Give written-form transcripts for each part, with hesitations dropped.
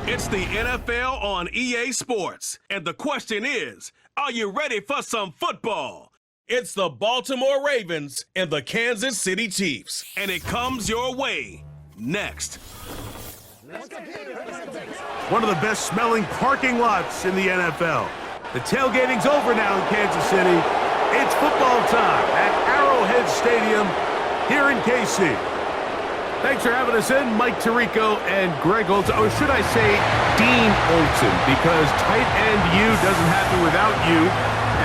It's the NFL on EA Sports. And the question is, are you ready for some football? It's the Baltimore Ravens and the Kansas City Chiefs. And it comes your way next. One of the best smelling parking lots in the NFL. The tailgating's over now in Kansas City. It's football time at Arrowhead Stadium here in KC. Thanks for having us in, Mike Tirico and Greg Olson. Or should I say Dean Olson, because tight end U doesn't happen without you.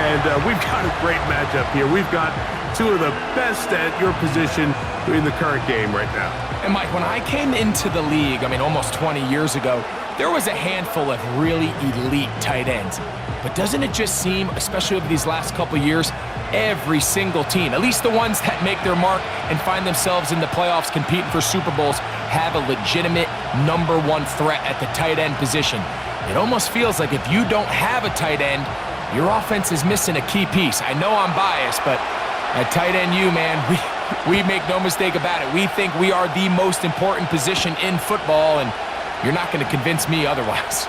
And we've got a great matchup here. We've got two of the best at your position in the current game right now. And Mike, when I came into the league, almost 20 years ago, there was a handful of really elite tight ends. But doesn't it just seem, especially over these last couple years, every single team, at least the ones that make their mark and find themselves in the playoffs competing for Super Bowls, have a legitimate number one threat at the tight end position. It almost feels like if you don't have a tight end, your offense is missing a key piece. I know I'm biased, but at tight end U, man, we make no mistake about it. We think we are the most important position in football, and you're not going to convince me otherwise.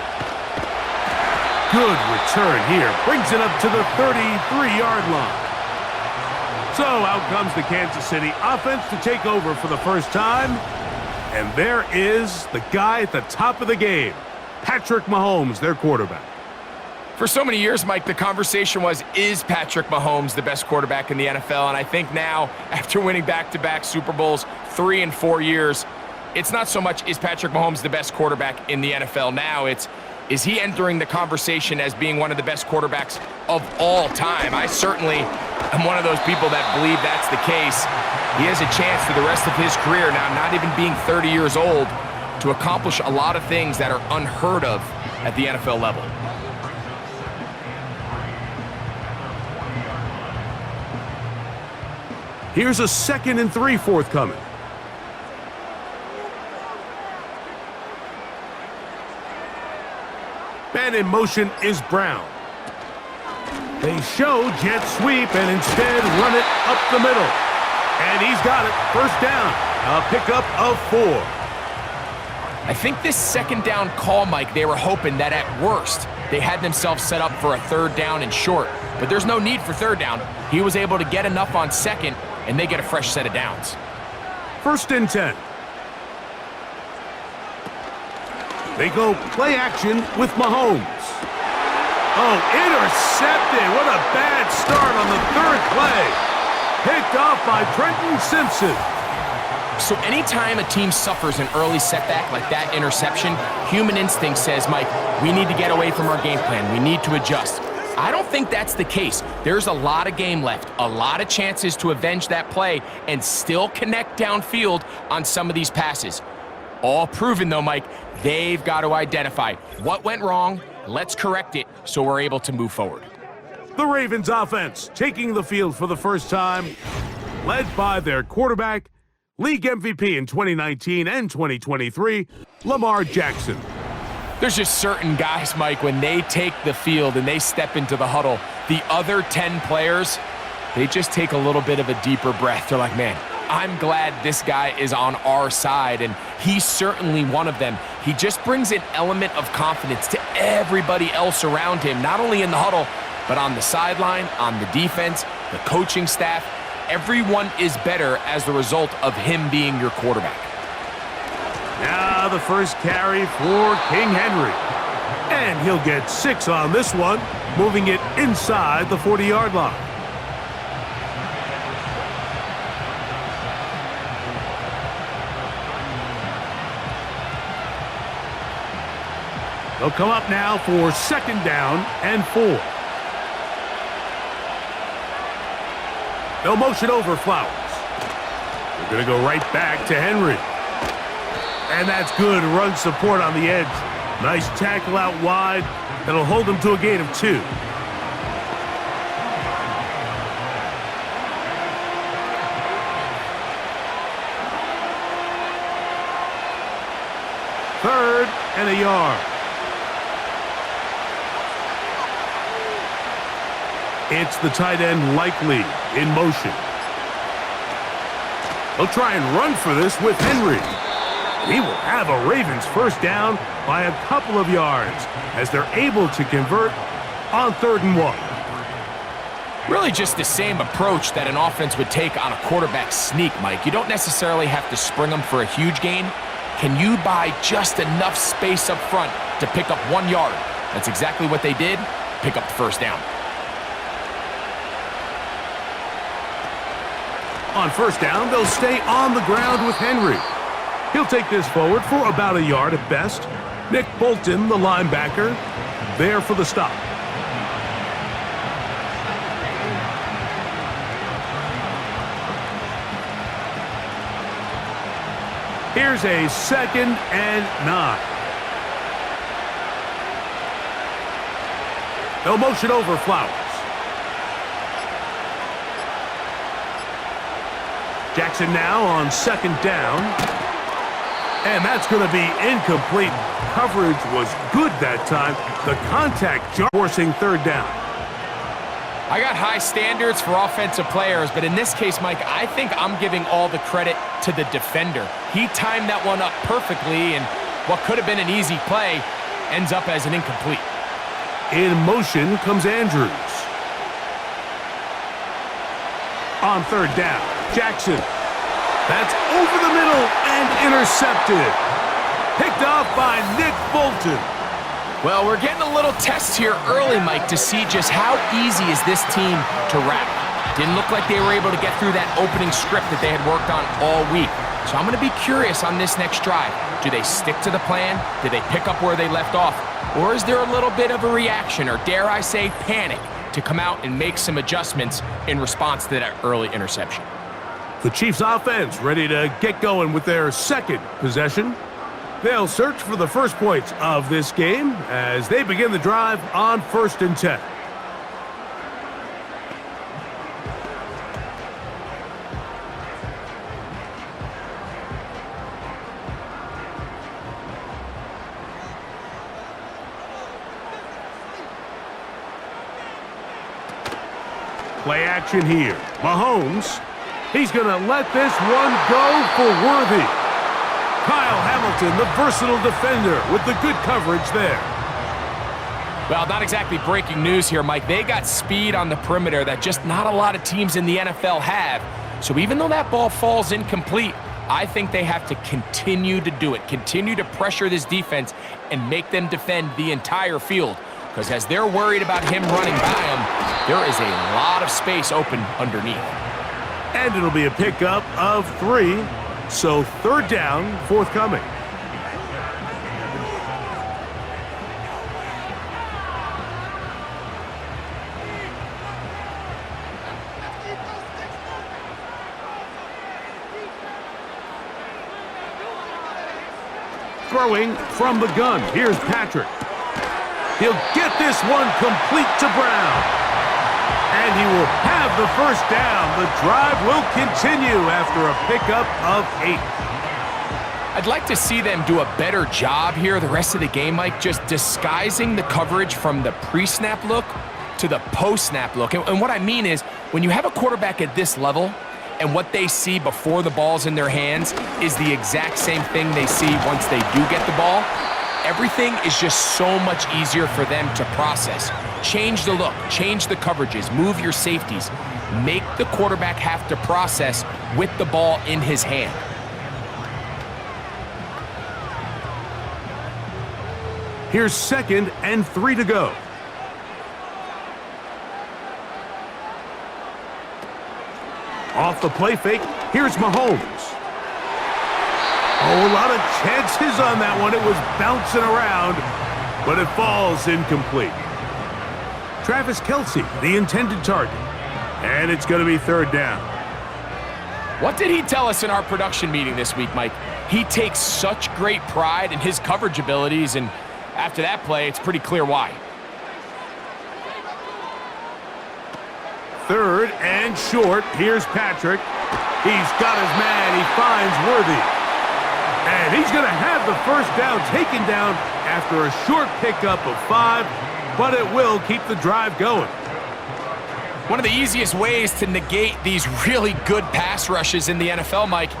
Good return here. Brings it up to the 33-yard line. So out comes the Kansas City offense to take over for the first time. And there is the guy at the top of the game, Patrick Mahomes, their quarterback. For so many years, Mike, the conversation was, is Patrick Mahomes the best quarterback in the NFL? And I think now, after winning back-to-back Super Bowls 3 and 4 years, it's not so much, is Patrick Mahomes the best quarterback in the NFL now? It's, is he entering the conversation as being one of the best quarterbacks of all time? I certainly am one of those people that believe that's the case. He has a chance for the rest of his career now, not even being 30 years old, to accomplish a lot of things that are unheard of at the NFL level. Here's a 2nd and 3 forthcoming. And in motion is Brown. They show jet sweep and instead run it up the middle. And he's got it. First down. A pickup of 4. I think this second down call, Mike, they were hoping that at worst they had themselves set up for a 3rd down and short. But there's no need for 3rd down. He was able to get enough on 2nd, and they get a fresh set of downs. 1st and 10. They go play action with Mahomes. Oh, intercepted. What a bad start on the 3rd play. Picked off by Trenton Simpson. So anytime a team suffers an early setback like that interception, human instinct says, Mike, we need to get away from our game plan. We need to adjust. I don't think that's the case. There's a lot of game left, a lot of chances to avenge that play and still connect downfield on some of these passes. All proven, though, Mike, they've got to identify what went wrong, let's correct it so we're able to move forward. The Ravens offense taking the field for the first time, led by their quarterback, league MVP in 2019 and 2023, Lamar Jackson. There's just certain guys, Mike, when they take the field and they step into the huddle, the other 10 players, they just take a little bit of a deeper breath. They're like, man, I'm glad this guy is on our side, and he's certainly one of them. He just brings an element of confidence to everybody else around him, not only in the huddle, but on the sideline, on the defense, the coaching staff. Everyone is better as the result of him being your quarterback. Now the first carry for King Henry. And he'll get 6 on this one, moving it inside the 40-yard line. They'll come up now for 2nd down and 4. They'll motion over Flowers. They're going to go right back to Henry. And that's good run support on the edge. Nice tackle out wide. That'll hold them to a gain of 2. Third and a yard. It's the tight end Likely in motion. They'll try and run for this with Henry. He will have a Ravens first down by a couple of yards as they're able to convert on 3rd and 1. Really just the same approach that an offense would take on a quarterback sneak, Mike. You don't necessarily have to spring them for a huge gain. Can you buy just enough space up front to pick up 1 yard? That's exactly what they did. Pick up the first down. On first down, they'll stay on the ground with Henry. He'll take this forward for about a yard at best. Nick Bolton, the linebacker, there for the stop. Here's a 2nd and 9. They'll motion over Flowers. Jackson now on 2nd down. And that's going to be incomplete. Coverage was good that time. The contact forcing 3rd down. I got high standards for offensive players, but in this case, Mike, I think I'm giving all the credit to the defender. He timed that one up perfectly, and what could have been an easy play ends up as an incomplete. In motion comes Andrews. On 3rd down, Jackson. That's over the middle and intercepted. Picked off by Nick Bolton. Well, we're getting a little test here early, Mike, to see just how easy is this team to wrap. Didn't look like they were able to get through that opening script that they had worked on all week. So I'm going to be curious on this next drive. Do they stick to the plan? Do they pick up where they left off? Or is there a little bit of a reaction, or dare I say panic, to come out and make some adjustments in response to that early interception? The Chiefs offense ready to get going with their 2nd possession. They'll search for the first points of this game as they begin the drive on 1st and 10. Play action here. Mahomes. He's going to let this one go for Worthy. Kyle Hamilton, the versatile defender, with the good coverage there. Well, not exactly breaking news here, Mike. They got speed on the perimeter that just not a lot of teams in the NFL have. So even though that ball falls incomplete, I think they have to continue to do it, continue to pressure this defense and make them defend the entire field. Because as they're worried about him running by them, there is a lot of space open underneath. And it'll be a pickup of 3. So 3rd down forthcoming. Throwing from the gun. Here's Patrick. He'll get this one complete to Brown. And he will have the first down. The drive will continue after a pickup of 8. I'd like to see them do a better job here the rest of the game, Mike, just disguising the coverage from the pre-snap look to the post-snap look. And what I mean is, when you have a quarterback at this level and what they see before the ball's in their hands is the exact same thing they see once they do get the ball, everything is just so much easier for them to process. Change the look, change the coverages, move your safeties. Make the quarterback have to process with the ball in his hand. Here's 2nd and 3 to go. Off the play fake, here's Mahomes. Oh, a lot of chances on that one. It was bouncing around, but it falls incomplete. Travis Kelce, the intended target. And it's going to be 3rd down. What did he tell us in our production meeting this week, Mike? He takes such great pride in his coverage abilities, and after that play, it's pretty clear why. 3rd and short. Here's Patrick. He's got his man. He finds Worthy. And he's going to have the first down taken down after a short pickup of 5, but it will keep the drive going. One of the easiest ways to negate these really good pass rushes in the NFL, Mike,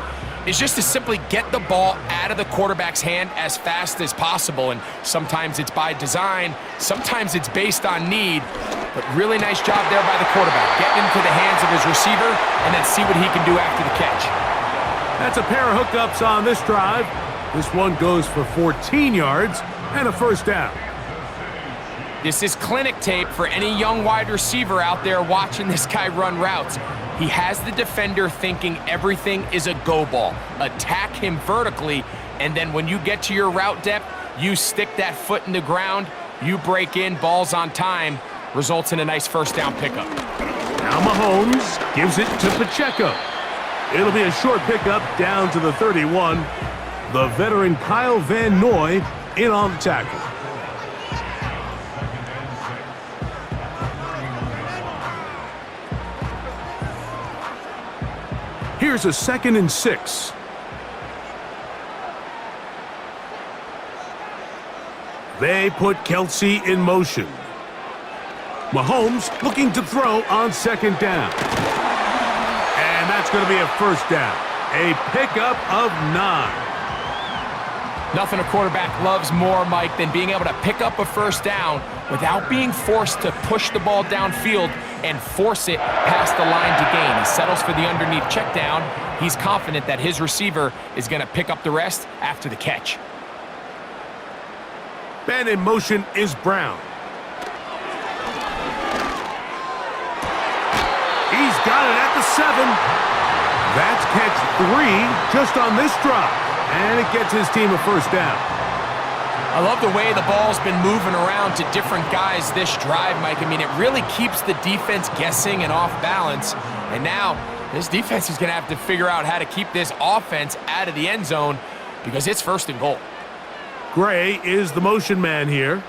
is just to simply get the ball out of the quarterback's hand as fast as possible. And sometimes it's by design, sometimes it's based on need. But really nice job there by the quarterback, getting into the hands of his receiver and then see what he can do after the catch. That's a pair of hookups on this drive. This one goes for 14 yards and a first down. This is clinic tape for any young wide receiver out there watching this guy run routes. He has the defender thinking everything is a go ball. Attack him vertically, and then when you get to your route depth, you stick that foot in the ground, you break in, balls on time, results in a nice first down pickup. Now Mahomes gives it to Pacheco. It'll be a short pickup down to the 31. The veteran Kyle Van Noy in on the tackle. Here's a 2nd and 6. They put Kelsey in motion. Mahomes looking to throw on 2nd down. And that's going to be a first down. A pickup of 9. Nothing a quarterback loves more, Mike, than being able to pick up a first down without being forced to push the ball downfield and force it past the line to gain. He settles for the underneath check down. He's confident that his receiver is going to pick up the rest after the catch. Ben in motion is Brown. He's got it at the 7. That's catch 3 just on this drive. And it gets his team a first down. I love the way the ball's been moving around to different guys this drive, Mike. I mean, it really keeps the defense guessing and off balance. And now, this defense is going to have to figure out how to keep this offense out of the end zone because it's 1st and goal. Gray is the motion man here.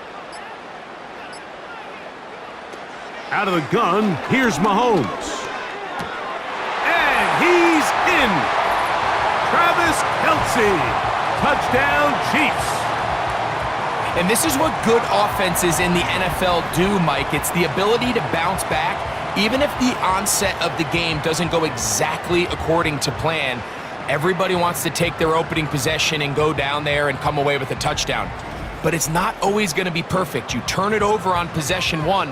Out of the gun, here's Mahomes. And he's in. Travis Kelce, touchdown Chiefs. And this is what good offenses in the NFL do, Mike. It's the ability to bounce back, even if the onset of the game doesn't go exactly according to plan. Everybody wants to take their opening possession and go down there and come away with a touchdown. But it's not always going to be perfect. You turn it over on possession 1.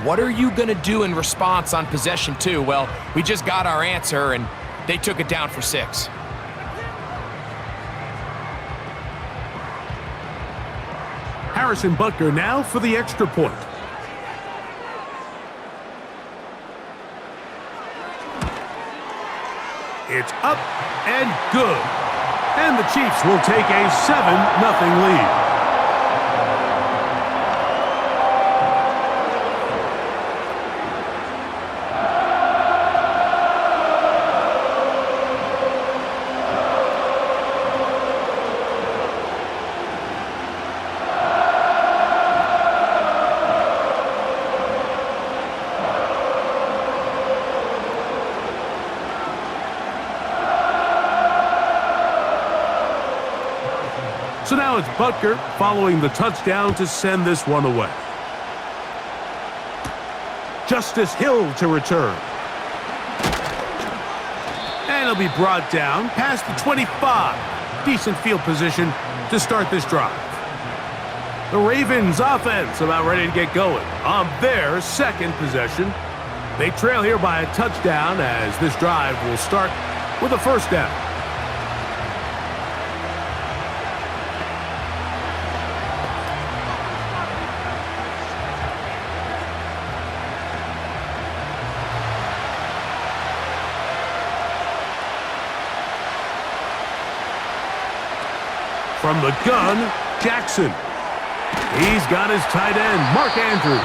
What are you going to do in response on possession 2? Well, we just got our answer, and they took it down for 6. Harrison Butker now for the extra point. It's up and good. And the Chiefs will take a 7-0 lead. So now it's Butker following the touchdown to send this one away. Justice Hill to return. And he'll be brought down past the 25. Decent field position to start this drive. The Ravens offense about ready to get going on their 2nd possession. They trail here by a touchdown as this drive will start with a first down. From the gun, Jackson. He's got his tight end, Mark Andrews.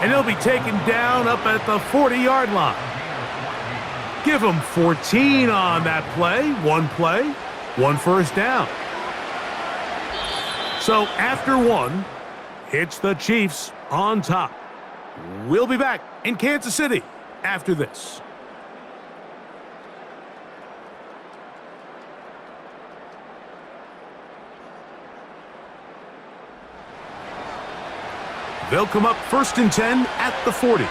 And he'll be taken down up at the 40-yard line. Give him 14 on that play, one first down. So after 1, it's the Chiefs on top. We'll be back in Kansas City after this. They'll come up 1st and 10 at the 40.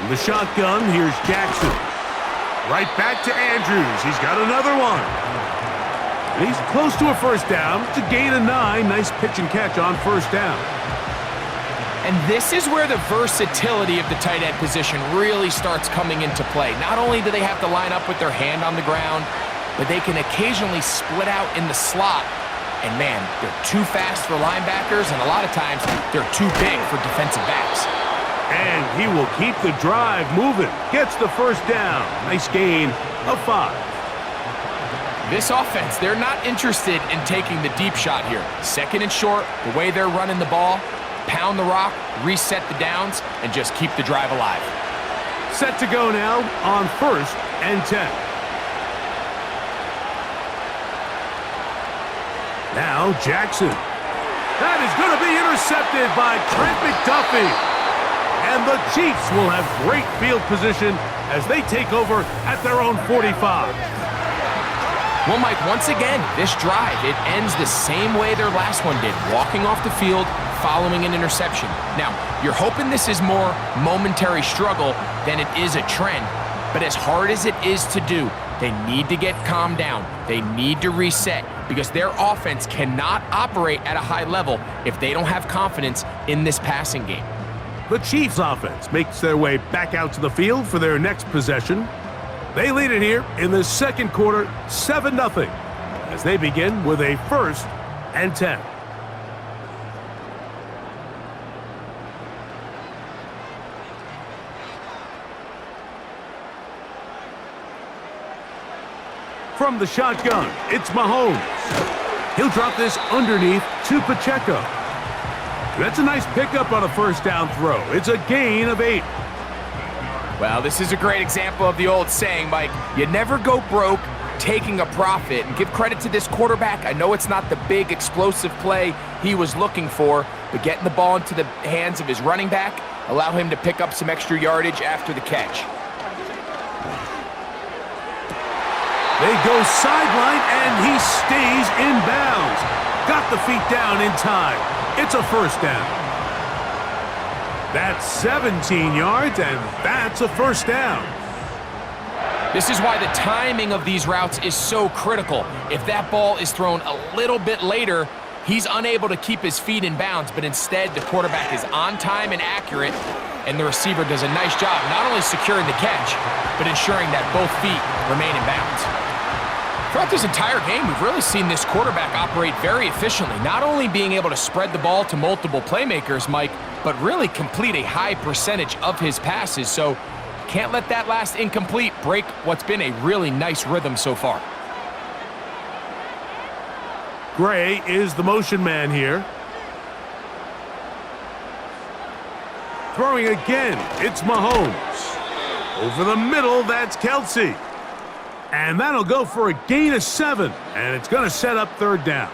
From the shotgun, here's Jackson. Right back to Andrews. He's got another one. And he's close to a first down. It's a gain of 9. Nice pitch and catch on first down. And this is where the versatility of the tight end position really starts coming into play. Not only do they have to line up with their hand on the ground, but they can occasionally split out in the slot. And man, they're too fast for linebackers, and a lot of times they're too big for defensive backs. And he will keep the drive moving. Gets the first down. Nice gain of 5. This offense, they're not interested in taking the deep shot here. Second and short, the way they're running the ball, pound the rock, reset the downs, and just keep the drive alive. Set to go now on 1st and 10. Now Jackson. That is going to be intercepted by Trent McDuffie. And the Chiefs will have great field position as they take over at their own 45. Well, Mike, once again, this drive, it ends the same way their last one did, walking off the field, following an interception. Now, you're hoping this is more momentary struggle than it is a trend, but as hard as it is to do, they need to get calmed down. They need to reset because their offense cannot operate at a high level if they don't have confidence in this passing game. The Chiefs offense makes their way back out to the field for their next possession. They lead it here in the second quarter, 7-0, as they begin with a 1st and 10. From the shotgun, it's Mahomes. He'll drop this underneath to Pacheco. That's a nice pickup on a first down throw. It's a gain of 8. Well, this is a great example of the old saying, Mike, you never go broke taking a profit. And give credit to this quarterback. I know it's not the big explosive play he was looking for, but getting the ball into the hands of his running back allow him to pick up some extra yardage after the catch. They go sideline, and he stays in bounds. Got the feet down in time. It's a first down. That's 17 yards, and that's a first down. This is why the timing of these routes is so critical. If that ball is thrown a little bit later, he's unable to keep his feet in bounds, but instead the quarterback is on time and accurate, and the receiver does a nice job not only securing the catch, but ensuring that both feet remain in bounds. Throughout this entire game, we've really seen this quarterback operate very efficiently, not only being able to spread the ball to multiple playmakers, Mike, but really complete a high percentage of his passes. So can't let that last incomplete break what's been a really nice rhythm so far. Gray is the motion man here. Throwing again, it's Mahomes. Over the middle, that's Kelsey. And that'll go for a gain of 7, and it's going to set up third down.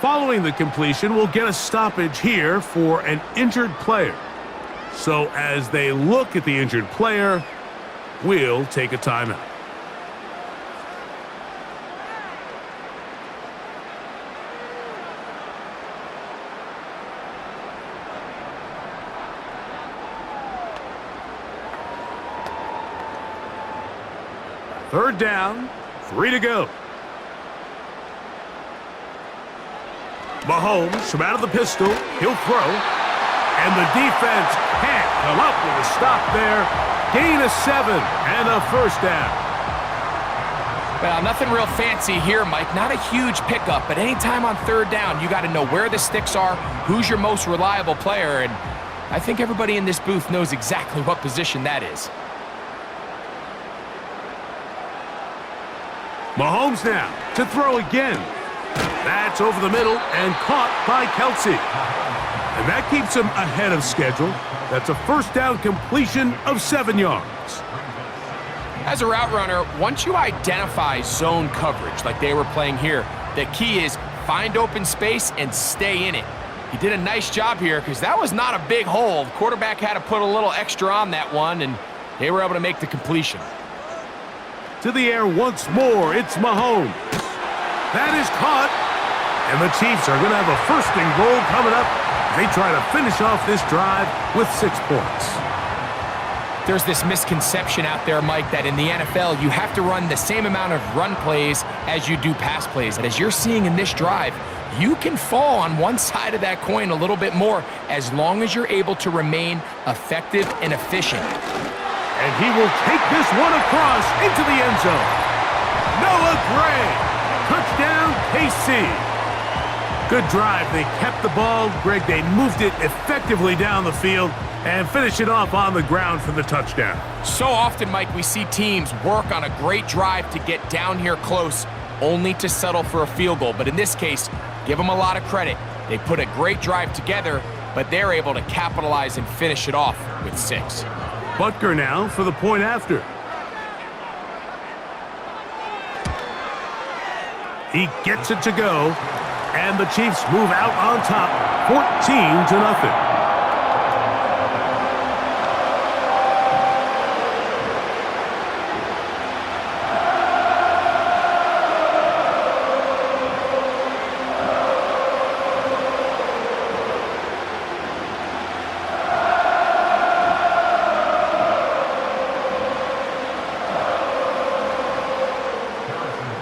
Following the completion, we'll get a stoppage here for an injured player. So as they look at the injured player, we'll take a timeout. Third down, 3 to go. Mahomes from out of the pistol. He'll throw. And the defense can't come up with a stop there. Gain of 7 and a first down. Well, nothing real fancy here, Mike. Not a huge pickup, but anytime on third down, you got to know where the sticks are, who's your most reliable player, and I think everybody in this booth knows exactly what position that is. Mahomes now to throw again. That's over the middle and caught by Kelsey. And that keeps him ahead of schedule. That's a first down completion of 7 yards. As a route runner, once you identify zone coverage like they were playing here, the key is find open space and stay in it. He did a nice job here because that was not a big hole. The quarterback had to put a little extra on that one, and they were able to make the completion. To the air once more, it's Mahomes. That is caught. And the Chiefs are going to have a first and goal coming up. They try to finish off this drive with 6 points. there's this misconception out there, Mike, that in the NFL, you have to run the same amount of run plays as you do pass plays. And as you're seeing in this drive, you can fall on one side of that coin a little bit more as long as you're able to remain effective and efficient. And he will take this one across into the end zone. Noah Gray, touchdown KC. Good drive. They kept the ball. Greg, they moved it effectively down the field and finish it off on the ground for the touchdown. So often, Mike, we see teams work on a great drive to get down here close, only to settle for a field goal. But in this case, give them a lot of credit. They put a great drive together, but they're able to capitalize and finish it off with 6. Butker now for the point after. He gets it to go, and the Chiefs move out on top, 14-0.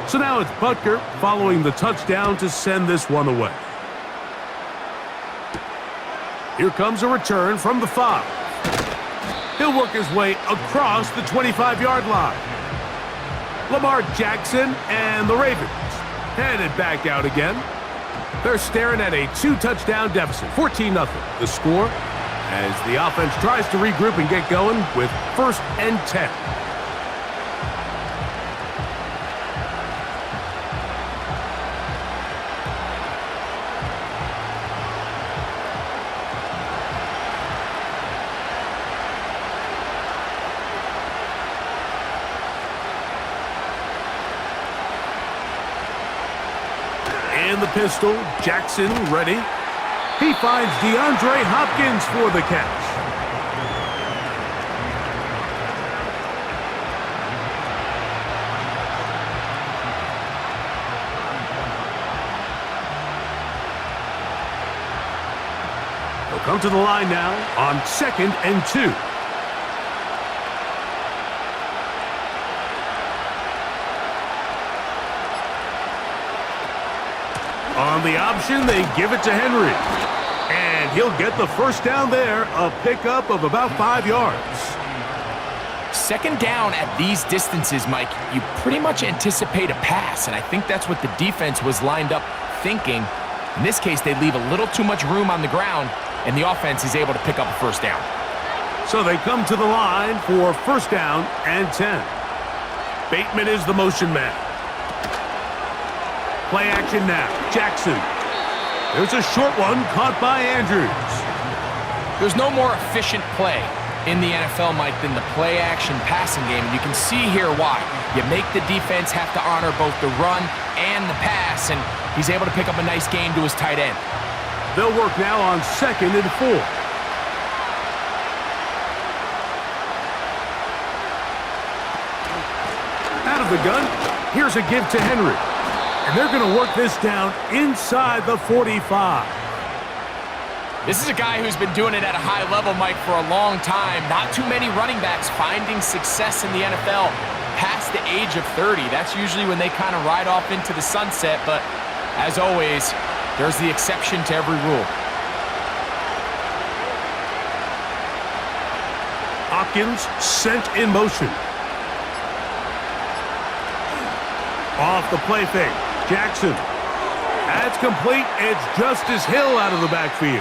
So now it's Butker following the touchdown to send this one away. Here comes a return from the 5. He'll work his way across the 25-yard line. Lamar Jackson and the Ravens headed back out again. They're staring at a 2-touchdown deficit, 14-0. The score as the offense tries to regroup and get going with 1st and 10. In the pistol, Jackson ready. He finds DeAndre Hopkins for the catch. He'll come to the line now on 2nd and 2. On the option, they give it to Henry. And he'll get the first down there, a pickup of about 5 yards. 2nd down at these distances, Mike, you pretty much anticipate a pass, and I think that's what the defense was lined up thinking. In this case, they leave a little too much room on the ground, and the offense is able to pick up a 1st down. So they come to the line for 1st down and 10. Bateman is the motion man. Play action now. Jackson. There's a short one caught by Andrews. There's no more efficient play in the NFL, Mike, than the play-action passing game. And you can see here why. You make the defense have to honor both the run and the pass, and he's able to pick up a nice gain to his tight end. They'll work now on 2nd and 4. Out of the gun, here's a give to Henry. And they're going to work this down inside the 45. This is a guy who's been doing it at a high level, Mike, for a long time. Not too many running backs finding success in the NFL past the age of 30. That's usually when they kind of ride off into the sunset. But as always, there's the exception to every rule. Hopkins sent in motion. Off the play fake. Jackson. That's complete. It's Justice Hill out of the backfield.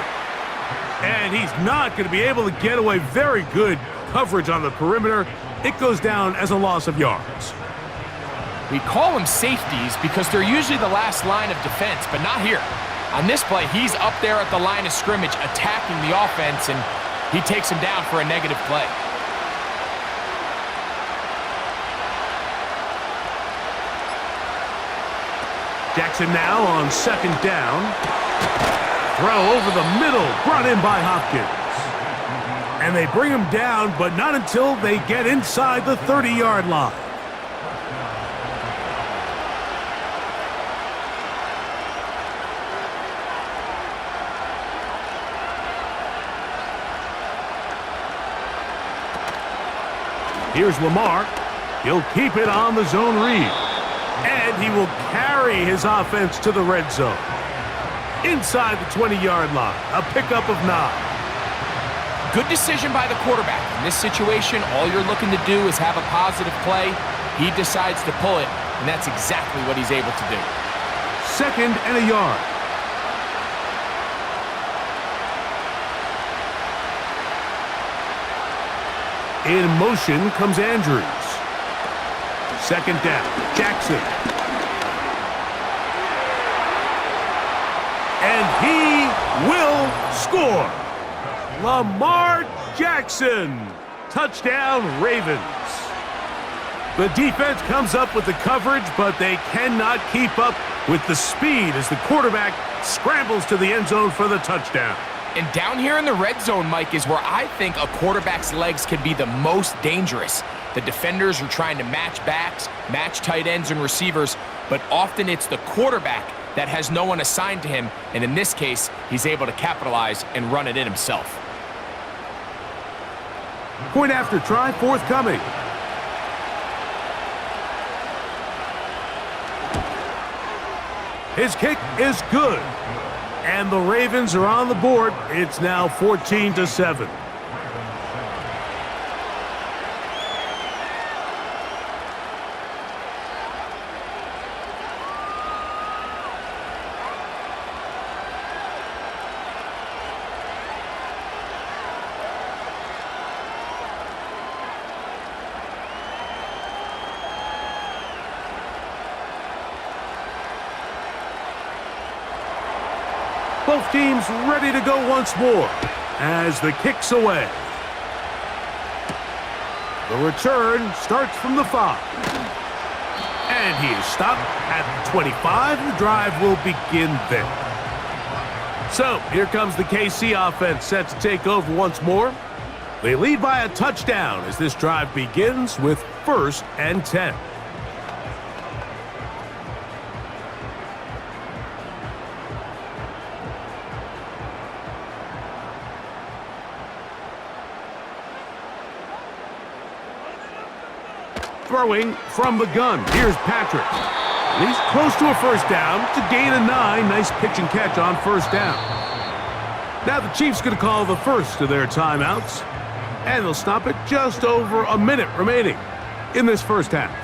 And he's not going to be able to get away. Very good coverage on the perimeter. It goes down as a loss of yards. We call them safeties because they're usually the last line of defense, but not here. On this play, he's up there at the line of scrimmage attacking the offense, and he takes him down for a negative play. Jackson now on 2nd down. Throw over the middle, brought in by Hopkins. And they bring him down, but not until they get inside the 30-yard line. Here's Lamar. He'll keep it on the zone read. And he will carry his offense to the red zone. Inside the 20-yard line, a pickup of 9. Good decision by the quarterback. In this situation, all you're looking to do is have a positive play. He decides to pull it, and that's exactly what he's able to do. 2nd and a yard. In motion comes Andrews. 2nd down, Jackson. And he will score. Lamar Jackson. Touchdown, Ravens. The defense comes up with the coverage, but they cannot keep up with the speed as the quarterback scrambles to the end zone for the touchdown. And down here in the red zone, Mike, is where I think a quarterback's legs can be the most dangerous. The defenders are trying to match backs, match tight ends and receivers, but often it's the quarterback that has no one assigned to him, and in this case, he's able to capitalize and run it in himself. Point after try forthcoming. His kick is good. And the Ravens are on the board. It's now 14-7. Both teams ready to go once more as the kick's away. The return starts from the 5. And he is stopped at the 25. The drive will begin there. So here comes the KC offense set to take over once more. They lead by a touchdown as this drive begins with 1st and 10. Throwing from the gun. Here's Patrick. He's close to a 1st down to gain a 9. Nice pitch and catch on 1st down. Now the Chiefs going to call the first of their timeouts. And they'll stop it just over a minute remaining in this 1st half.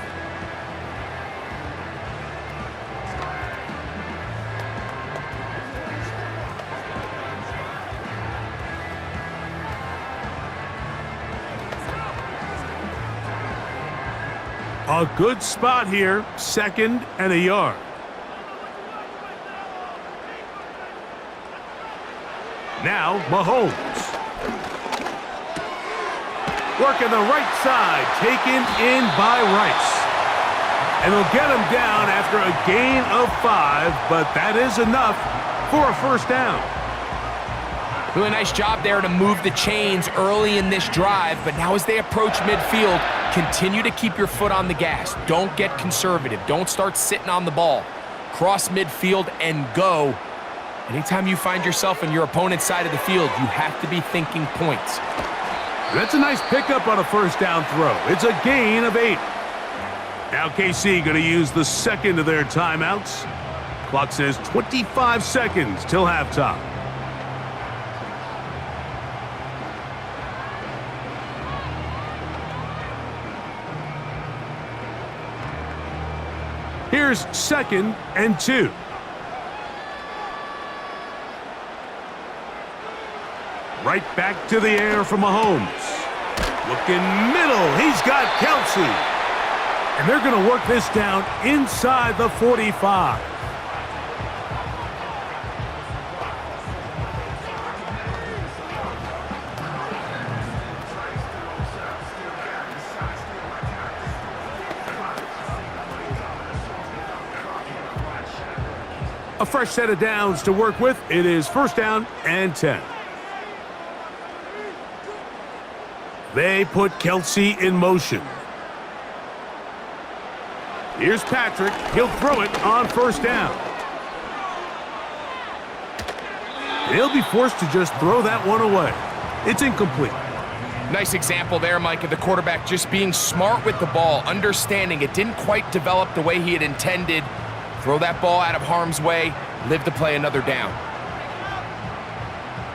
A good spot here, 2nd and a yard. Now Mahomes. Working the right side, taken in by Rice. And they'll get him down after a gain of 5, but that is enough for a 1st down. Really nice job there to move the chains early in this drive, but now as they approach midfield, continue to keep your foot on the gas. Don't get conservative. Don't start sitting on the ball. Cross midfield and go. Anytime you find yourself on your opponent's side of the field, you have to be thinking points. That's a nice pickup on a 1st down throw. It's a gain of 8. Now KC going to use the 2nd of their timeouts. Clock says 25 seconds till halftime. Here's 2nd and 2. Right back to the air from Mahomes. Looking middle. He's got Kelsey. And they're going to work this down inside the 45. A fresh set of downs to work with. It is 1st down and 10. They put Kelsey in motion. Here's Patrick. He'll throw it on 1st down. He'll be forced to just throw that one away. It's incomplete. Nice example there, Mike, of the quarterback just being smart with the ball, understanding it didn't quite develop the way he had intended. Throw that ball out of harm's way, live to play another down.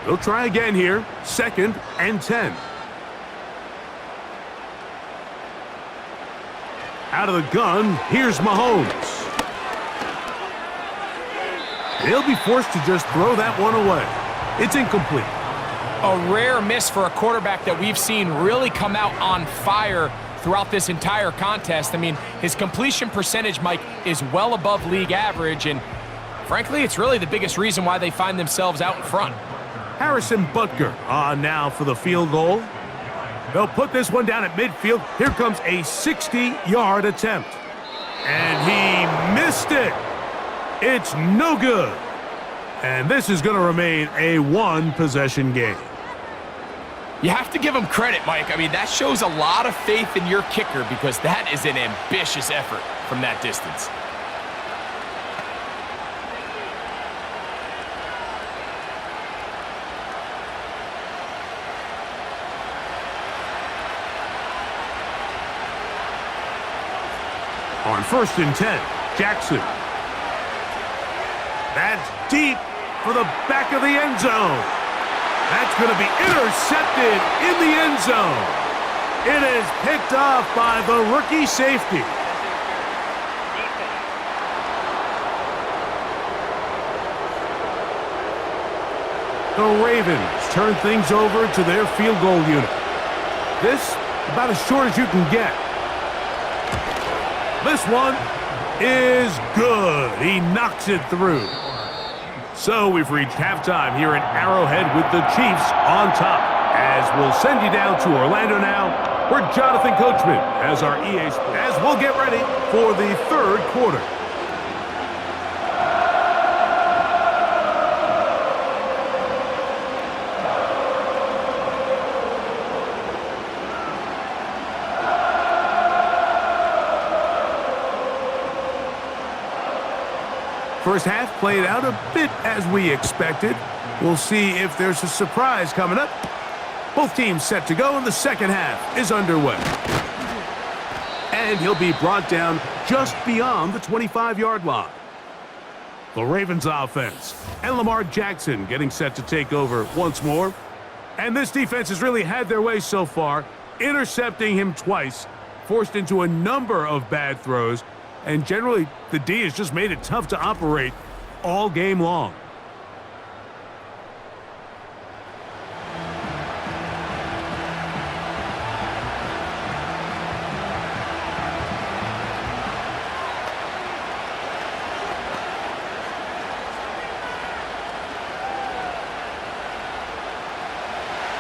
They'll try again here, 2nd and 10. Out of the gun, here's Mahomes. They'll be forced to just throw that one away. It's incomplete. A rare miss for a quarterback that we've seen really come out on fire throughout this entire contest. I mean, his completion percentage, Mike, is well above league average, and frankly, it's really the biggest reason why they find themselves out in front. Harrison Butker on now for the field goal. They'll put this one down at midfield. Here comes a 60-yard attempt. And he missed it. It's no good. And this is going to remain a one-possession game. You have to give him credit, Mike. I mean, that shows a lot of faith in your kicker because that is an ambitious effort from that distance. On 1st and 10, Jackson. That's deep for the back of the end zone. That's going to be intercepted in the end zone. It is picked off by the rookie safety. The Ravens turn things over to their field goal unit. This, about as short as you can get. This one is good. He knocks it through. So we've reached halftime here in Arrowhead with the Chiefs on top. As we'll send you down to Orlando now, where Jonathan Coachman has our EA Sports. As we'll get ready for the 3rd quarter. First half played out a bit as we expected. We'll see if there's a surprise coming up. Both teams set to go, and the second half is underway. And he'll be brought down just beyond the 25-yard line. The Ravens offense and Lamar Jackson getting set to take over once more. And this defense has really had their way so far, intercepting him twice, forced into a number of bad throws, and generally, the D has just made it tough to operate all game long.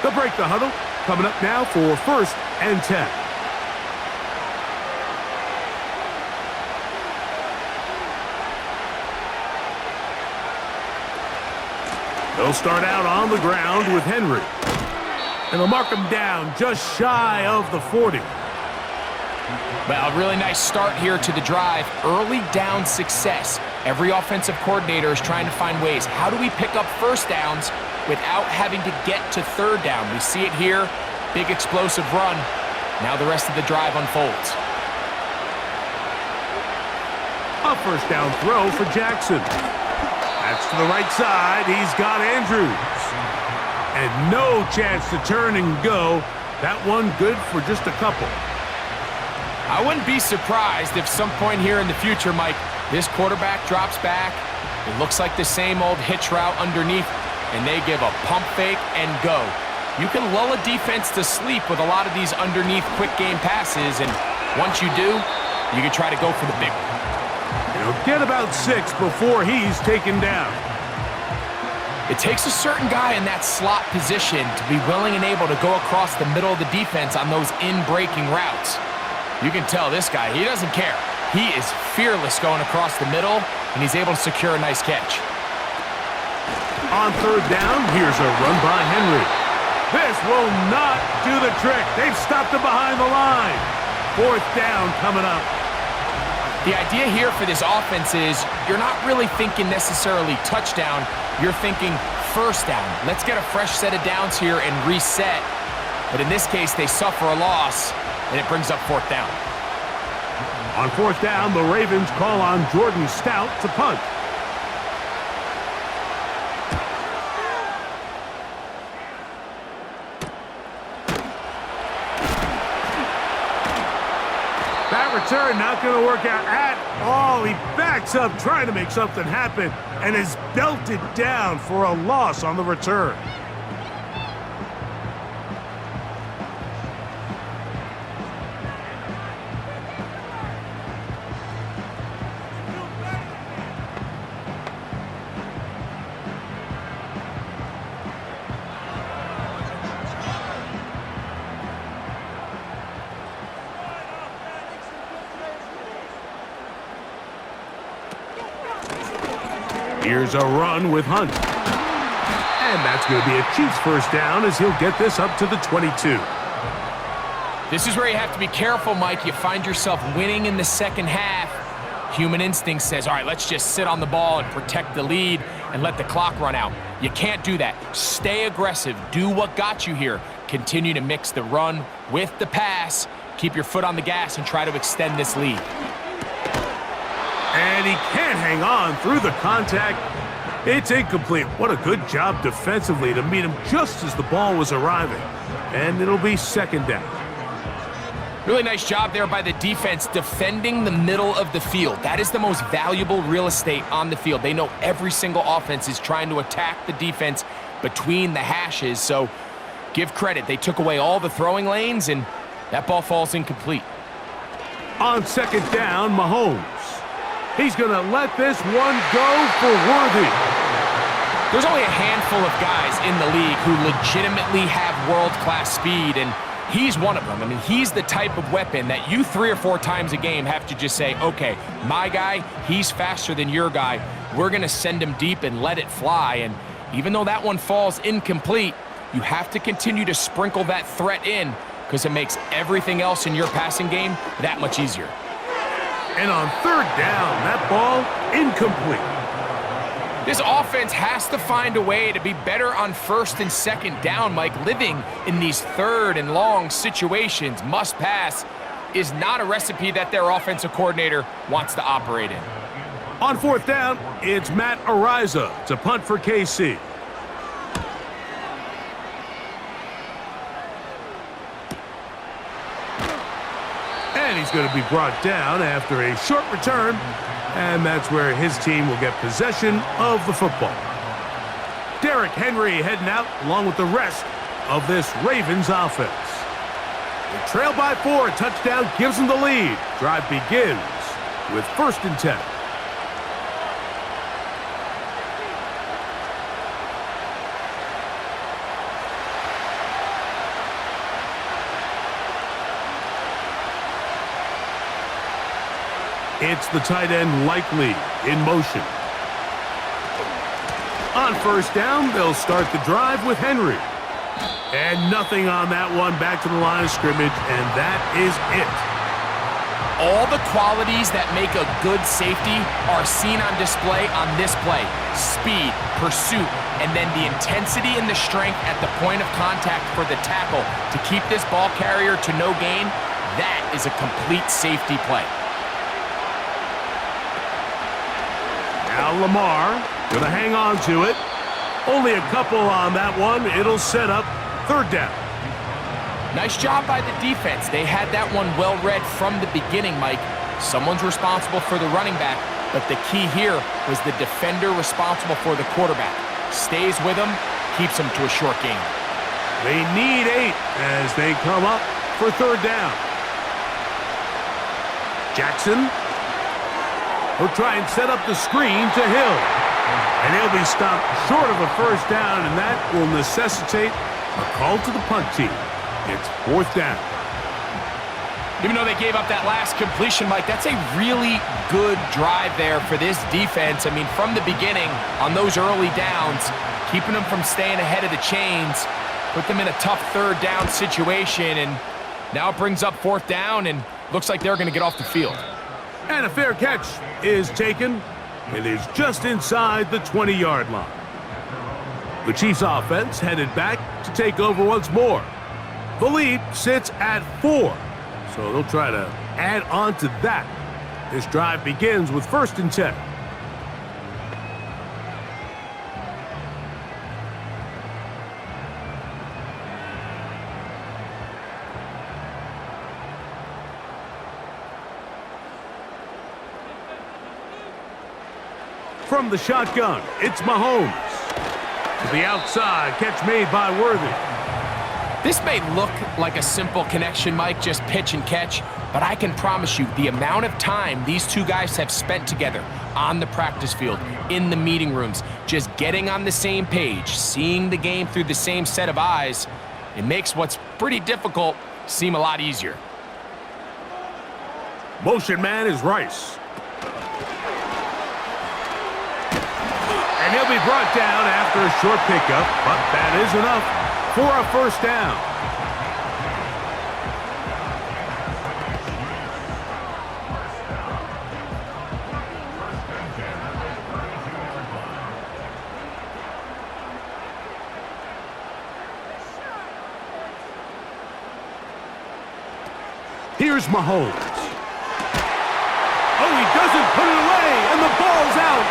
They'll break the huddle. Coming up now for 1st and 10. They'll start out on the ground with Henry. And they'll mark him down just shy of the 40. Well, a really nice start here to the drive. Early down success. Every offensive coordinator is trying to find ways. How do we pick up first downs without having to get to 3rd down? We see it here. Big explosive run. Now the rest of the drive unfolds. A first down throw for Jackson. That's to the right side. He's got Andrews. And no chance to turn and go. That one good for just a couple. I wouldn't be surprised if some point here in the future, Mike, this quarterback drops back. It looks like the same old hitch route underneath, and they give a pump fake and go. You can lull a defense to sleep with a lot of these underneath quick game passes, and once you do, you can try to go for the big one. He'll get about 6 before he's taken down. It takes a certain guy in that slot position to be willing and able to go across the middle of the defense on those in-breaking routes. You can tell this guy, he doesn't care. He is fearless going across the middle, and he's able to secure a nice catch. On 3rd down, here's a run by Henry. This will not do the trick. They've stopped him behind the line. 4th down coming up. The idea here for this offense is you're not really thinking necessarily touchdown. You're thinking first down. Let's get a fresh set of downs here and reset. But in this case, they suffer a loss, and it brings up fourth down. On fourth down, the Ravens call on Jordan Stout to punt. That return not going to work out at all. He backs up trying to make something happen and is belted down for a loss on the return. Here's a run with Hunt. And that's going to be a Chiefs first down as he'll get this up to the 22. This is where you have to be careful, Mike. You find yourself winning in the second half. Human instinct says, all right, let's just sit on the ball and protect the lead and let the clock run out. You can't do that. Stay aggressive. Do what got you here. Continue to mix the run with the pass. Keep your foot on the gas and try to extend this lead. And he can't hang on through the contact. It's incomplete. What a good job defensively to meet him just as the ball was arriving. And it'll be second down. Really nice job there by the defense defending the middle of the field. That is the most valuable real estate on the field. They know every single offense is trying to attack the defense between the hashes. So give credit. They took away all the throwing lanes, and that ball falls incomplete. On second down, Mahomes. He's going to let this one go for Worthy. There's only a handful of guys in the league who legitimately have world-class speed, and he's one of them. I mean, he's the type of weapon that you 3 or 4 times a game have to just say, okay, my guy, he's faster than your guy. We're going to send him deep and let it fly. And even though that one falls incomplete, you have to continue to sprinkle that threat in because it makes everything else in your passing game that much easier. And on third down, that ball incomplete. This offense has to find a way to be better on first and second down, Mike. Living in these third and long situations, must pass, is not a recipe that their offensive coordinator wants to operate in. On fourth down, it's Matt Ariza to punt for KC. And he's going to be brought down after a short return, and that's where his team will get possession of the football. Derrick Henry heading out along with the rest of this Ravens offense. They trail by 4, a touchdown gives them the lead. Drive begins with 1st and 10. It's the tight end Likely in motion. On first down, they'll start the drive with Henry. And nothing on that one, back to the line of scrimmage, and that is it. All the qualities that make a good safety are seen on display on this play. Speed, pursuit, and then the intensity and the strength at the point of contact for the tackle to keep this ball carrier to no gain. That is a complete safety play. Now Lamar going to hang on to it. Only a couple on that one. It'll set up third down. Nice job by the defense. They had that one well read from the beginning, Mike. Someone's responsible for the running back, but the key here was the defender responsible for the quarterback. Stays with him, keeps him to a short gain. They need 8 as they come up for third down. Jackson will try and set up the screen to Hill. And he'll be stopped short of a first down, and that will necessitate a call to the punt team. It's 4th down. Even though they gave up that last completion, Mike, that's a really good drive there for this defense. I mean, from the beginning, on those early downs, keeping them from staying ahead of the chains, put them in a tough third down situation, and now it brings up 4th down, and looks like they're going to get off the field. And a fair catch is taken. It is just inside the 20-yard line. The Chiefs offense headed back to take over once more. The lead sits at 4, so they'll try to add on to that. This drive begins with 1st and 10. From the shotgun, it's Mahomes. To the outside, catch made by Worthy. This may look like a simple connection, Mike, just pitch and catch, but I can promise you the amount of time these two guys have spent together on the practice field, in the meeting rooms, just getting on the same page, seeing the game through the same set of eyes, it makes what's pretty difficult seem a lot easier. Motion man is Rice. And he'll be brought down after a short pickup, but that is enough for a 1st down. Here's Mahomes. Oh, he doesn't put it away, and the ball's out.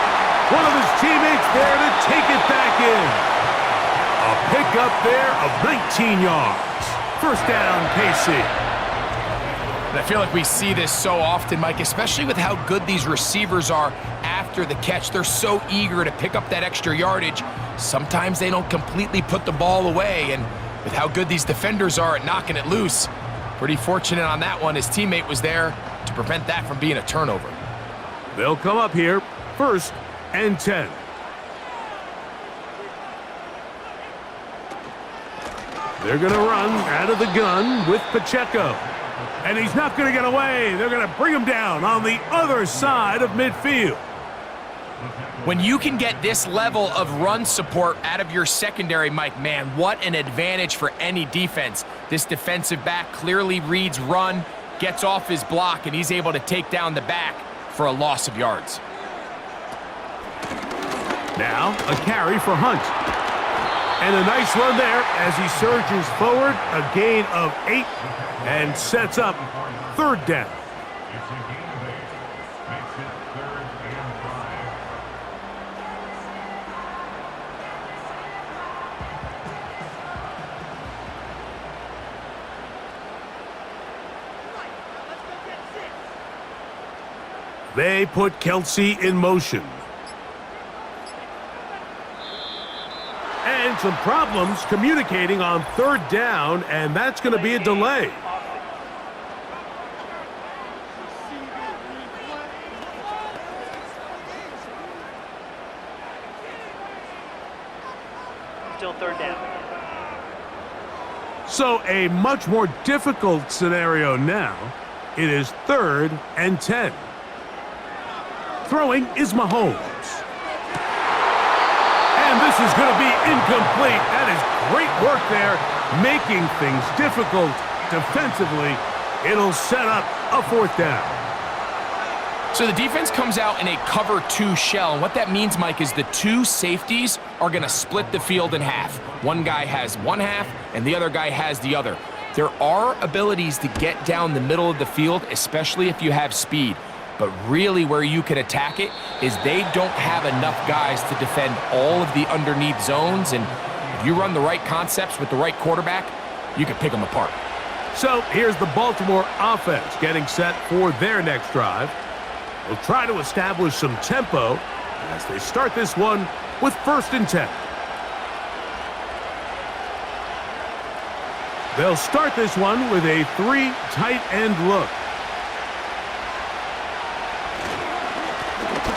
One of his teammates there to take it back in. A pickup there of 19 yards. 1st down, KC. And I feel like we see this so often, Mike, especially with how good these receivers are after the catch. They're so eager to pick up that extra yardage. Sometimes they don't completely put the ball away, and with how good these defenders are at knocking it loose, pretty fortunate on that one. His teammate was there to prevent that from being a turnover. They'll come up here, 1st and 10. They're going to run out of the gun with Pacheco. And he's not going to get away. They're going to bring him down on the other side of midfield. When you can get this level of run support out of your secondary, Mike, man, what an advantage for any defense. This defensive back clearly reads run, gets off his block, and he's able to take down the back for a loss of yards. Now a carry for Hunt. And a nice run there as he surges forward, a gain of 8, and sets up 3rd down. They put Kelsey in motion. And some problems communicating on 3rd down, and that's going to be a delay. Still 3rd down. So a much more difficult scenario now. It is 3rd and 10. Throwing is Mahomes. And this is going to be incomplete. That is great work there, making things difficult defensively. It'll set up a 4th down. So the defense comes out in a cover 2 shell, and what that means, Mike, is the 2 safeties are going to split the field in half. One guy has one half, and the other guy has the other. There are abilities to get down the middle of the field, especially if you have speed. But really where you can attack it is they don't have enough guys to defend all of the underneath zones, and if you run the right concepts with the right quarterback, you can pick them apart. So here's the Baltimore offense getting set for their next drive. They'll try to establish some tempo as they start this one with 1st and 10. They'll start this one with a 3 tight end look.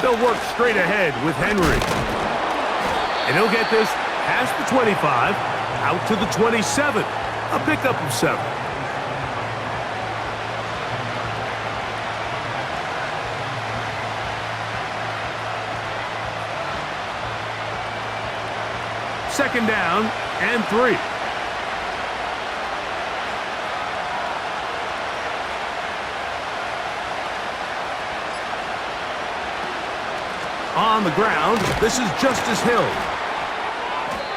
They'll work straight ahead with Henry. And he'll get this past the 25, out to the 27. A pickup of 7. Second down and 3. On the ground, this is Justice Hill.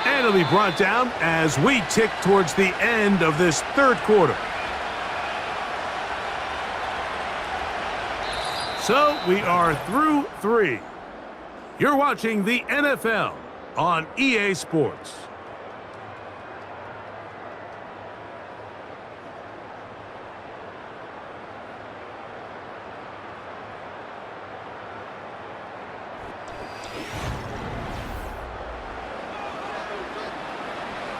And And it'll be brought down as we tick towards the end of this third quarter. So we are through 3. You're watching the NFL on EA Sports.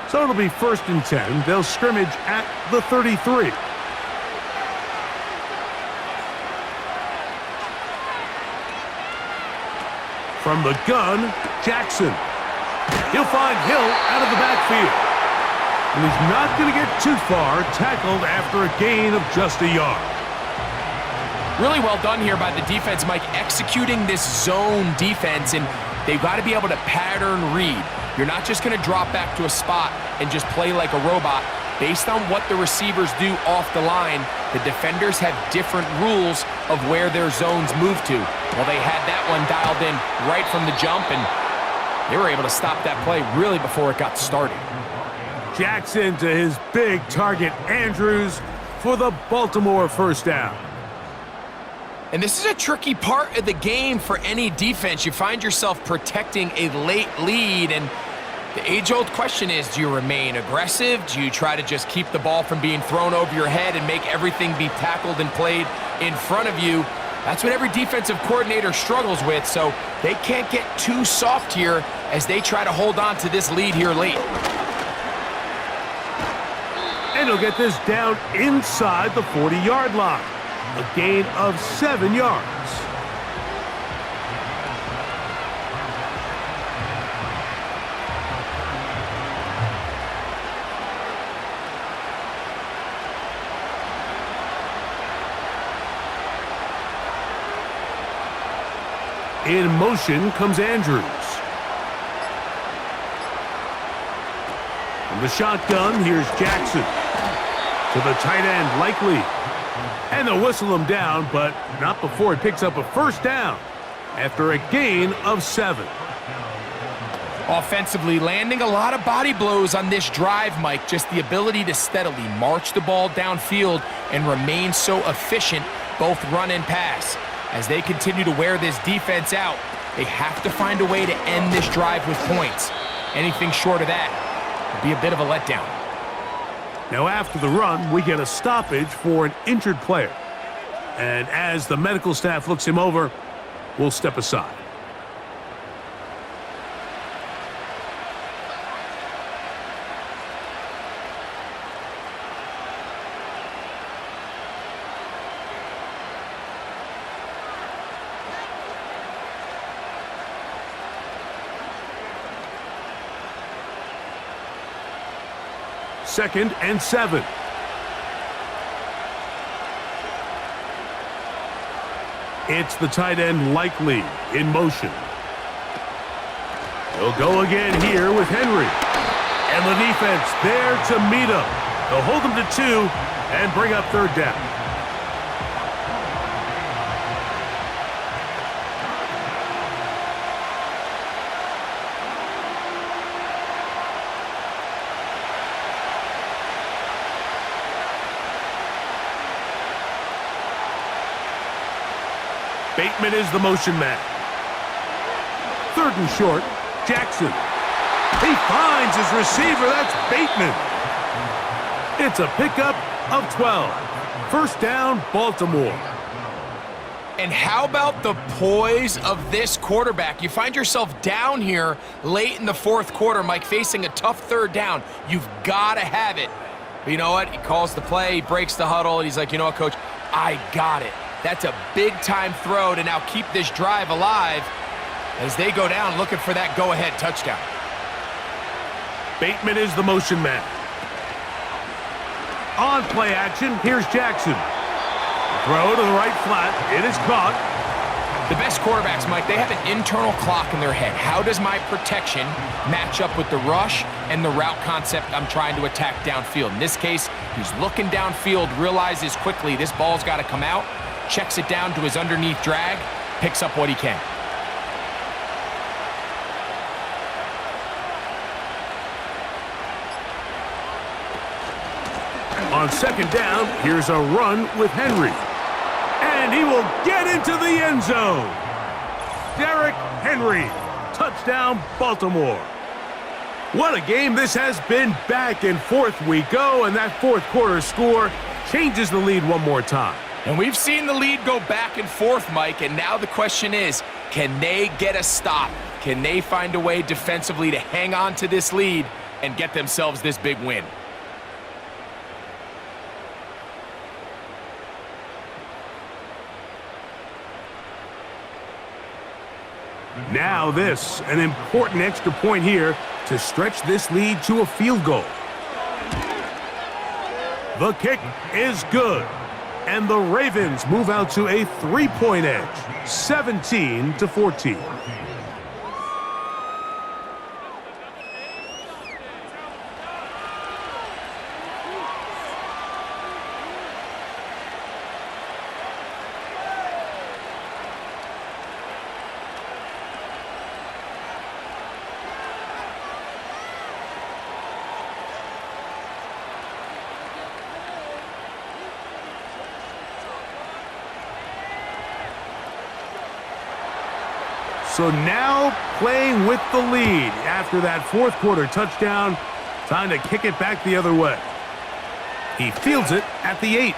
So it'll be 1st and 10. They'll scrimmage at the 33. From the gun, Jackson. He'll find Hill out of the backfield. And he's not going to get too far, tackled after a gain of just a yard. Really well done here by the defense, Mike, executing this zone defense, and they've got to be able to pattern read. You're not just going to drop back to a spot and just play like a robot. Based on what the receivers do off the line, the defenders have different rules of where their zones move to. Well, they had that one dialed in right from the jump, and they were able to stop that play really before it got started. Jackson to his big target, Andrews, for the Baltimore first down. And this is a tricky part of the game for any defense. You find yourself protecting a late lead, and the age-old question is, do you remain aggressive? Do you try to just keep the ball from being thrown over your head and make everything be tackled and played in front of you? That's what every defensive coordinator struggles with, so they can't get too soft here as they try to hold on to this lead here late. And he'll get this down inside the 40-yard line. A gain of 7 yards. In motion comes Andrews. From the shotgun, here's Jackson. To the tight end, Likely. And they'll whistle him down, but not before he picks up a first down after a gain of 7. Offensively, landing a lot of body blows on this drive, Mike. Just the ability to steadily march the ball downfield and remain so efficient, both run and pass. As they continue to wear this defense out, they have to find a way to end this drive with points. Anything short of that would be a bit of a letdown. Now after the run, we get a stoppage for an injured player. And as the medical staff looks him over, we'll step aside. Second and 7. It's the tight end Likely in motion. He'll go again here with Henry. And the defense there to meet him. They'll hold him to 2 and bring up third down. Bateman is the motion man. Third and short, Jackson. He finds his receiver. That's Bateman. It's a pickup of 12. First down, Baltimore. And how about the poise of this quarterback? You find yourself down here late in the fourth quarter, Mike, facing a tough third down. You've got to have it. But you know what? He calls the play, he breaks the huddle, and he's like, you know what, coach? I got it. That's a big-time throw to now keep this drive alive as they go down looking for that go-ahead touchdown. Bateman is the motion man. On play action, here's Jackson. Throw to the right flat. It is caught. The best quarterbacks, Mike, they have an internal clock in their head. How does my protection match up with the rush and the route concept I'm trying to attack downfield? In this case, he's looking downfield, realizes quickly this ball's got to come out, checks it down to his underneath drag, picks up what he can. on second down, here's a run with Henry. And he will get into the end zone. Derrick Henry, touchdown Baltimore. What a game this has been. Back and forth we go, and that fourth quarter score changes the lead one more time. And we've seen the lead go back and forth, Mike, and now the question is, can they get a stop? Can they find a way defensively to hang on to this lead and get themselves this big win? Now this, an important extra point here to stretch this lead to a field goal. The kick is good, and the Ravens move out to a 3-point edge, 17-14. So now playing with the lead after that fourth quarter touchdown, time to kick it back the other way. He fields it at the 8.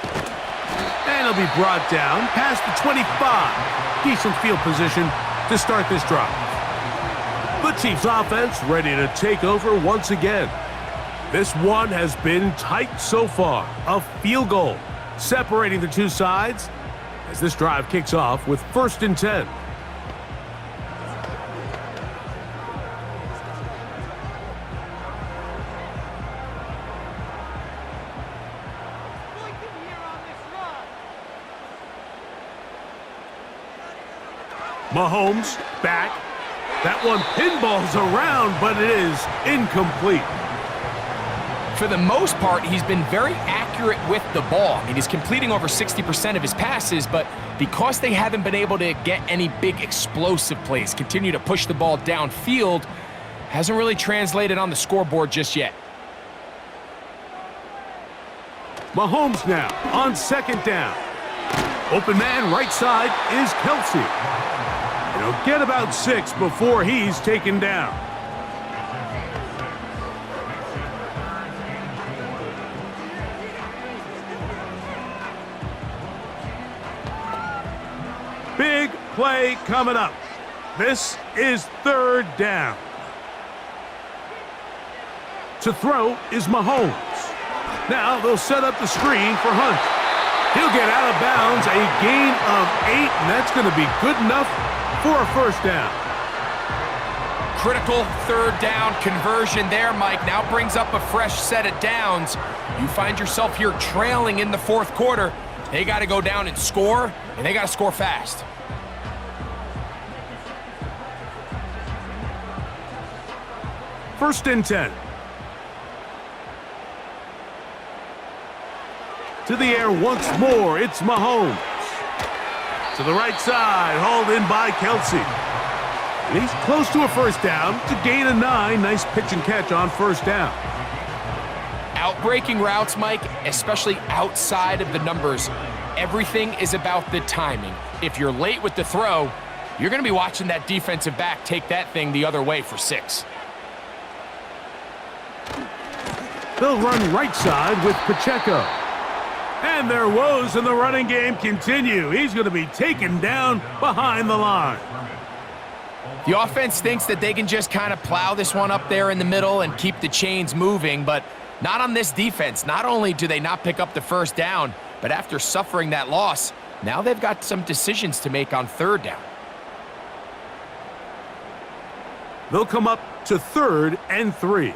And he'll be brought down past the 25. Decent field position to start this drive. The Chiefs offense ready to take over once again. This one has been tight so far. A field goal separating the two sides as this drive kicks off with 1st and 10. Mahomes back. That one pinballs around, but it is incomplete. For the most part, he's been very accurate with the ball. I mean, he's completing over 60% of his passes, but because they haven't been able to get any big explosive plays, continue to push the ball downfield, hasn't really translated on the scoreboard just yet. Mahomes now on 2nd down. Open man right side is Kelsey. And he'll get about 6 before he's taken down. Big play coming up. This is 3rd down. To throw is Mahomes. Now they'll set up the screen for Hunt. He'll get out of bounds, a gain of 8, and that's going to be good enough for a 1st down. Critical 3rd down conversion there, Mike. Now brings up a fresh set of downs. You find yourself here trailing in the 4th quarter. They got to go down and score, and they got to score fast. First and 10. To the air once more, it's Mahomes. To the right side, hauled in by Kelsey. And he's close to a 1st down to gain a 9. Nice pitch and catch on 1st down. Outbreaking routes, Mike, especially outside of the numbers, everything is about the timing. If you're late with the throw, you're going to be watching that defensive back take that thing the other way for 6. They'll run right side with Pacheco. And their woes in the running game continue. He's going to be taken down behind the line. The offense thinks that they can just kind of plow this one up there in the middle and keep the chains moving, but not on this defense. Not only do they not pick up the 1st down, but after suffering that loss, now they've got some decisions to make on 3rd down. They'll come up to 3rd and 3.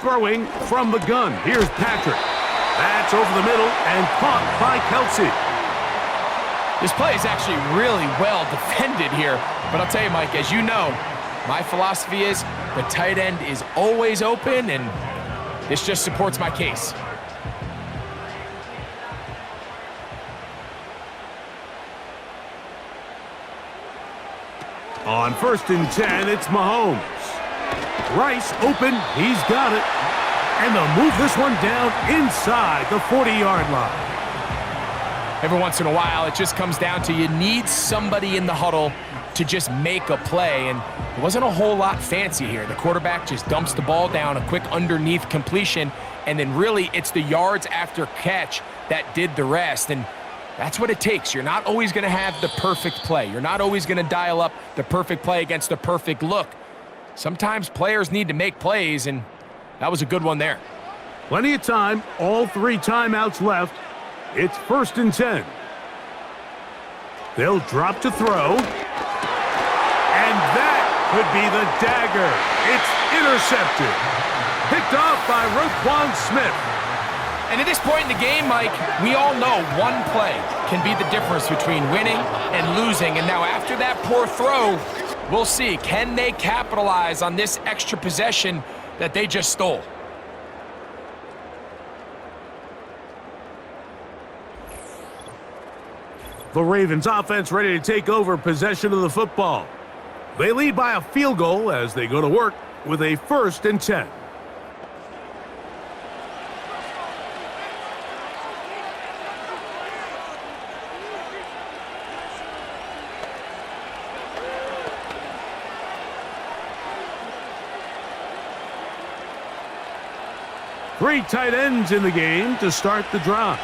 Throwing from the gun. Here's Patrick. That's over the middle and caught by Kelsey. This play is actually really well defended here. But I'll tell you, Mike, as you know, my philosophy is the tight end is always open, and this just supports my case. On 1st and 10, it's Mahomes. Rice open. He's got it. And they'll move this one down inside the 40-yard line. Every once in a while, it just comes down to you need somebody in the huddle to just make a play, and it wasn't a whole lot fancy here. The quarterback just dumps the ball down, a quick underneath completion, and then really it's the yards after catch that did the rest, and that's what it takes. You're not always going to have the perfect play. You're not always going to dial up the perfect play against the perfect look. Sometimes players need to make plays, and that was a good one there. Plenty of time, all 3 timeouts left. It's 1st and 10. They'll drop to throw. And that could be the dagger. It's intercepted. Picked off by Roquan Smith. And at this point in the game, Mike, we all know one play can be the difference between winning and losing. And now after that poor throw, we'll see, can they capitalize on this extra possession that they just stole? The Ravens offense ready to take over possession of the football. They lead by a field goal as they go to work with a 1st and 10. Three tight ends in the game to start the drive.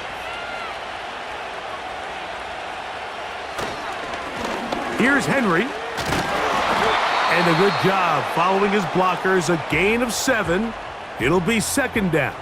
Here's Henry. And a good job following his blockers, a gain of 7. It'll be 2nd down.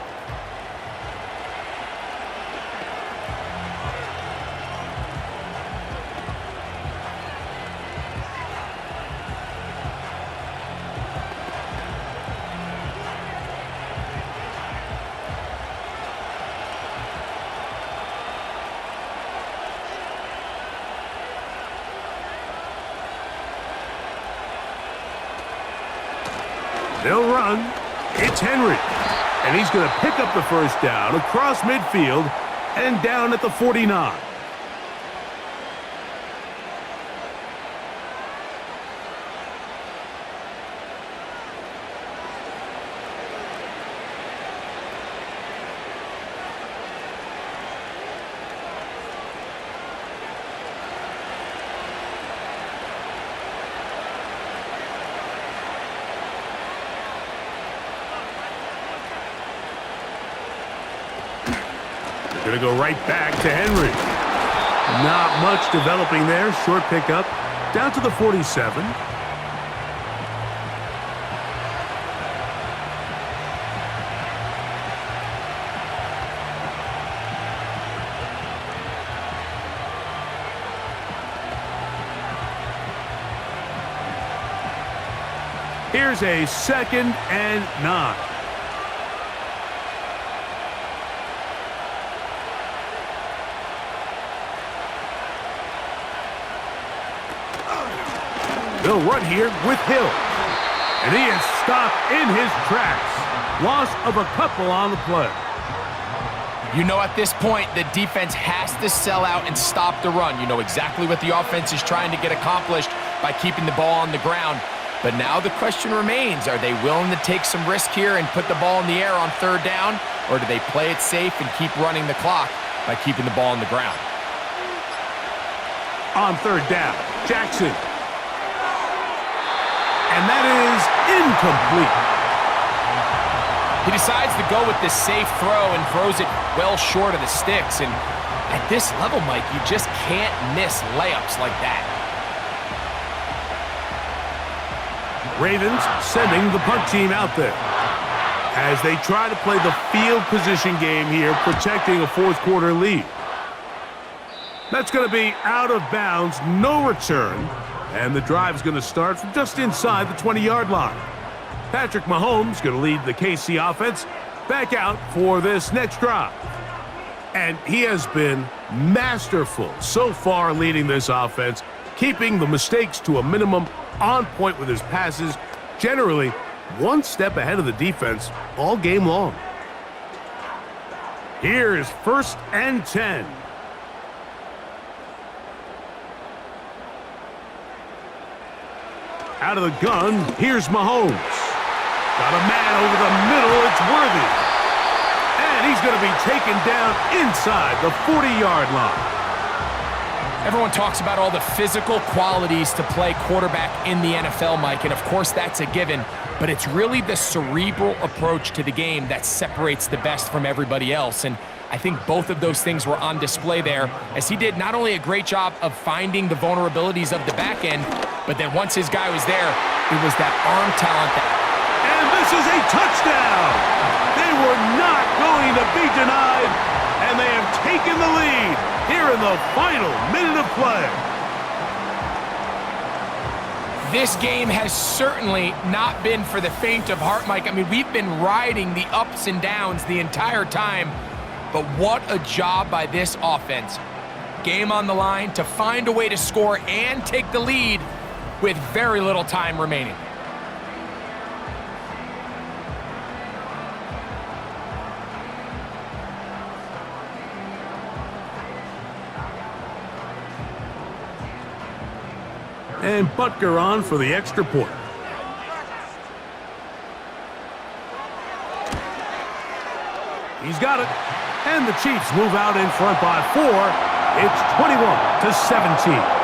They'll run. It's Henry. And he's going to pick up the 1st down across midfield and down at the 49. Going to go right back to Henry. Not much developing there. Short pickup. Down to the 47. Here's a 2nd and 9. They'll run here with Hill. And he is stopped in his tracks. Loss of a couple on the play. You know at this point, the defense has to sell out and stop the run. You know exactly what the offense is trying to get accomplished by keeping the ball on the ground. But now the question remains, are they willing to take some risk here and put the ball in the air on 3rd down? Or do they play it safe and keep running the clock by keeping the ball on the ground? On 3rd down, Jackson. And that is incomplete. He decides to go with this safe throw and throws it well short of the sticks. And at this level, Mike, you just can't miss layups like that. Ravens sending the punt team out there as they try to play the field position game here, protecting a 4th quarter lead. That's going to be out of bounds, no return. And the drive's going to start from just inside the 20-yard line. Patrick Mahomes going to lead the KC offense back out for this next drive. And he has been masterful so far leading this offense, keeping the mistakes to a minimum, on point with his passes, generally one step ahead of the defense all game long. Here's 1st and 10. Out of the gun, here's Mahomes. Got a man over the middle. It's Worthy. And he's going to be taken down inside the 40-yard line. Everyone talks about all the physical qualities to play quarterback in the NFL, Mike, and of course that's a given, but it's really the cerebral approach to the game that separates the best from everybody else, and I think both of those things were on display there, as he did not only a great job of finding the vulnerabilities of the back end, but then once his guy was there, it was that arm talent that... And this is a touchdown! They were not going to be denied, and they have taken the lead here in the final minute of play. This game has certainly not been for the faint of heart, Mike. I mean, we've been riding the ups and downs the entire time, but what a job by this offense. Game on the line to find a way to score and take the lead with very little time remaining. And Butker on for the extra point. He's got it. And the Chiefs move out in front by 4. It's 21-17.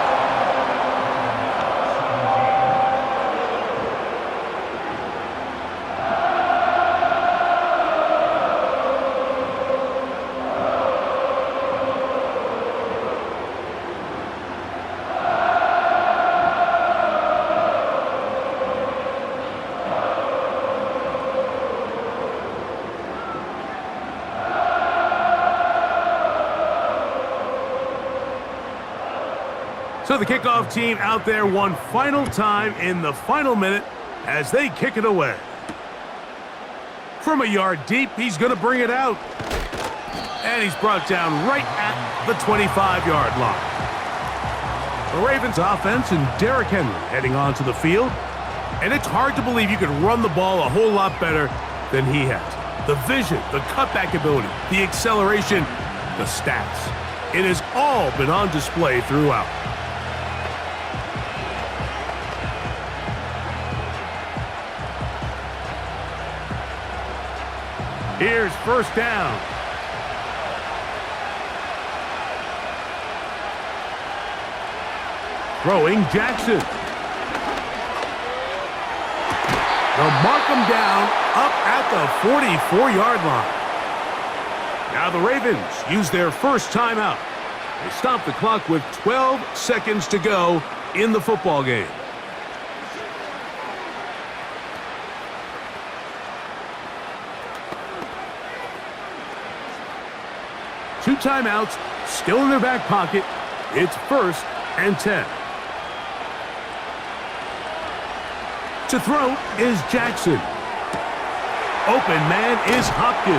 So the kickoff team out there one final time in the final minute as they kick it away. From a yard deep, he's going to bring it out. And he's brought down right at the 25-yard line. The Ravens offense and Derrick Henry heading onto the field. And it's hard to believe you could run the ball a whole lot better than he has. The vision, the cutback ability, the acceleration, the stats. It has all been on display throughout. Here's first down. Throwing Jackson. They'll mark him down up at the 44-yard line. Now the Ravens use their first timeout. They stop the clock with 12 seconds to go in the football game. Two timeouts still in their back pocket. It's 1st and 10. To throw is Jackson. Open man is Hopkins.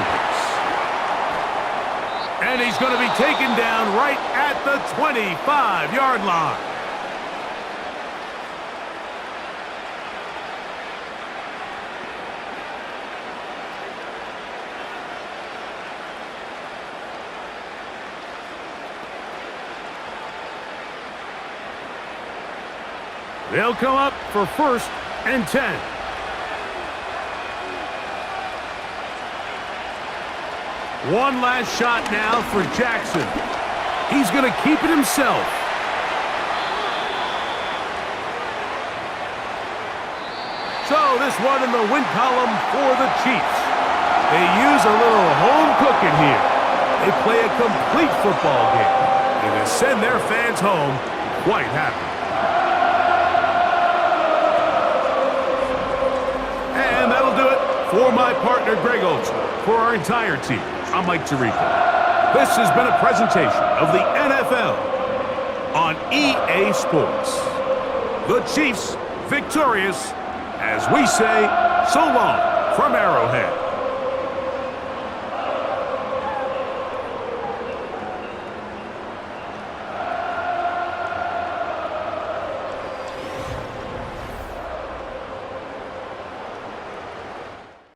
And he's going to be taken down right at the 25-yard line. They'll come up for 1st and 10. One last shot now for Jackson. He's going to keep it himself. So this one in the win column for the Chiefs. They use a little home cooking here. They play a complete football game. And they send their fans home quite happy. And that'll do it for my partner, Greg Olson. For our entire team, I'm Mike Tirico. This has been a presentation of the NFL on EA Sports. The Chiefs victorious, as we say, so long from Arrowhead.